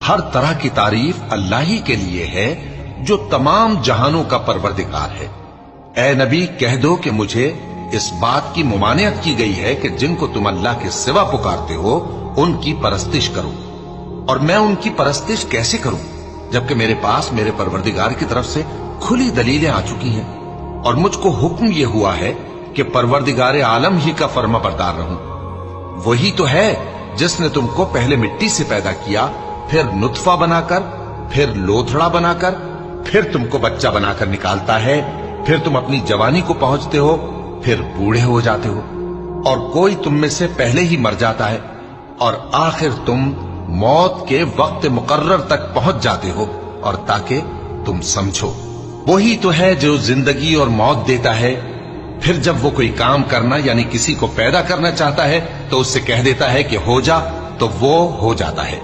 ہر طرح کی تعریف اللہ ہی کے لیے ہے جو تمام جہانوں کا پروردگار ہے۔ اے نبی کہہ دو کہ مجھے اس بات کی ممانعت کی گئی ہے کہ جن کو تم اللہ کے سوا پکارتے ہو ان کی پرستش کرو، اور میں ان کی پرستش کیسے کروں جبکہ میرے پاس میرے پروردگار کی طرف سے کھلی دلیلیں آ چکی ہیں، اور مجھ کو حکم یہ ہوا ہے کہ پروردگار عالم ہی کا فرما بردار رہوں۔ وہی تو ہے جس نے تم کو پہلے مٹی سے پیدا کیا، پھر نطفہ بنا کر، پھر لوتھڑا بنا کر، پھر تم کو بچہ بنا کر نکالتا ہے، پھر تم اپنی جوانی کو پہنچتے ہو، پھر بوڑھے ہو جاتے ہو، اور کوئی تم میں سے پہلے ہی مر جاتا ہے، اور آخر تم موت کے وقت مقرر تک پہنچ جاتے ہو، اور تاکہ تم سمجھو۔ وہی تو ہے جو زندگی اور موت دیتا ہے، پھر جب وہ کوئی کام کرنا یعنی کسی کو پیدا کرنا چاہتا ہے تو اس سے کہہ دیتا ہے کہ ہو جا، تو وہ ہو جاتا ہے۔